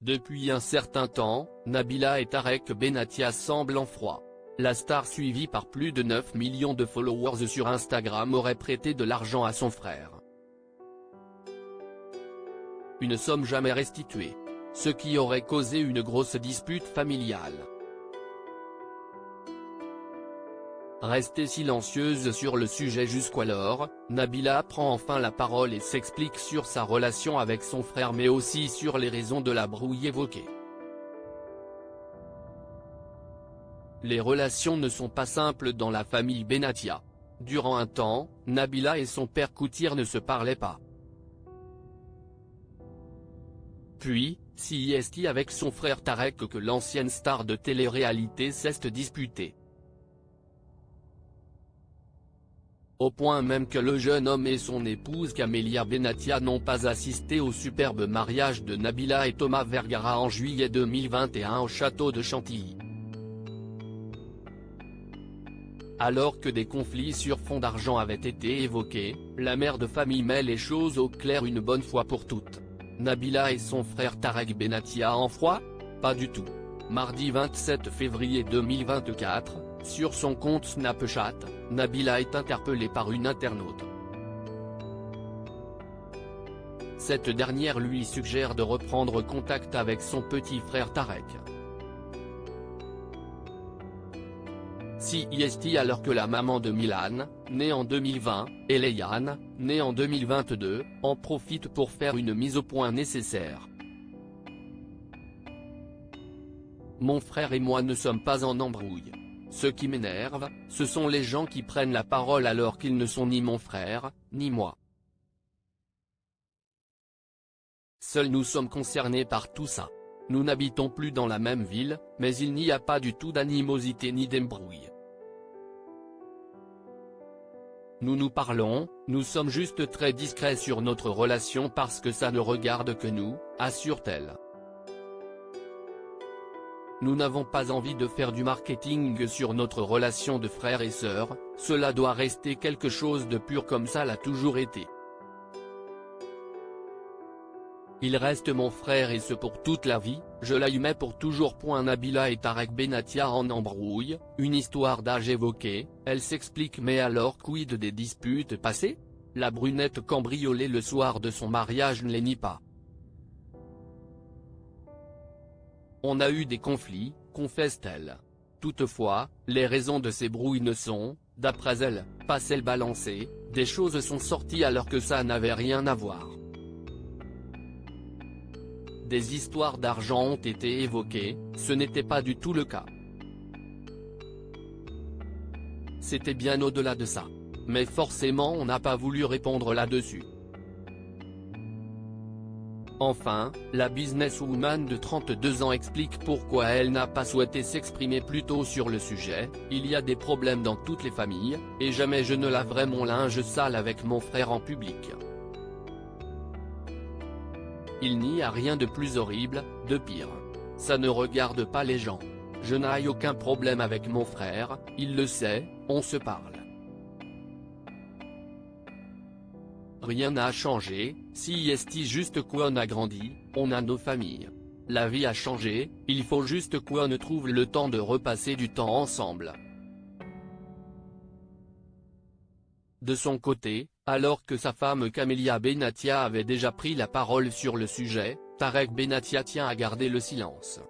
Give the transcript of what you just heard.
Depuis un certain temps, Nabila et Tarek Benatia semblent en froid. La star suivie par plus de 9 millions de followers sur Instagram aurait prêté de l'argent à son frère. Une somme jamais restituée. Ce qui aurait causé une grosse dispute familiale. Restée silencieuse sur le sujet jusqu'alors, Nabila prend enfin la parole et s'explique sur sa relation avec son frère mais aussi sur les raisons de la brouille évoquée. Les relations ne sont pas simples dans la famille Benatia. Durant un temps, Nabila et son père Koutir ne se parlaient pas. Puis, c'est avec son frère Tarek que l'ancienne star de télé-réalité s'est disputée. Au point même que le jeune homme et son épouse Camélia Benatia n'ont pas assisté au superbe mariage de Nabila et Thomas Vergara en juillet 2021 au château de Chantilly. Alors que des conflits sur fond d'argent avaient été évoqués, la mère de famille met les choses au clair une bonne fois pour toutes. Nabila et son frère Tarek Benatia en froid? Pas du tout. Mardi 27 février 2024, sur son compte Snapchat, Nabila est interpellée par une internaute. Cette dernière lui suggère de reprendre contact avec son petit frère Tarek. C'est alors que la maman de Milan, née en 2020, et Léane, née en 2022, en profite pour faire une mise au point nécessaire. Mon frère et moi ne sommes pas en embrouille. Ce qui m'énerve, ce sont les gens qui prennent la parole alors qu'ils ne sont ni mon frère, ni moi. Seuls nous sommes concernés par tout ça. Nous n'habitons plus dans la même ville, mais il n'y a pas du tout d'animosité ni d'embrouille. Nous nous parlons, nous sommes juste très discrets sur notre relation parce que ça ne regarde que nous, assure-t-elle. Nous n'avons pas envie de faire du marketing sur notre relation de frère et sœur, cela doit rester quelque chose de pur comme ça l'a toujours été. Il reste mon frère et ce pour toute la vie, je l'aimais pour toujours. Nabila et Tarek Benatia en embrouille, une histoire d'âge évoquée, elle s'explique mais alors quid des disputes passées? La brunette cambriolée le soir de son mariage ne les nie pas. On a eu des conflits, confesse-t-elle. Toutefois, les raisons de ces brouilles ne sont, d'après elle, pas celles balancées, des choses sont sorties alors que ça n'avait rien à voir. Des histoires d'argent ont été évoquées, ce n'était pas du tout le cas. C'était bien au-delà de ça. Mais forcément on n'a pas voulu répondre là-dessus. Enfin, la businesswoman de 32 ans explique pourquoi elle n'a pas souhaité s'exprimer plus tôt sur le sujet. Il y a des problèmes dans toutes les familles, et jamais je ne laverai mon linge sale avec mon frère en public. Il n'y a rien de plus horrible, de pire. Ça ne regarde pas les gens. Je n'ai aucun problème avec mon frère, il le sait, on se parle. Rien n'a changé, c'est juste qu'on a grandi, on a nos familles. La vie a changé, il faut juste qu'on trouve le temps de repasser du temps ensemble. De son côté, alors que sa femme Camélia Benatia avait déjà pris la parole sur le sujet, Tarek Benatia tient à garder le silence.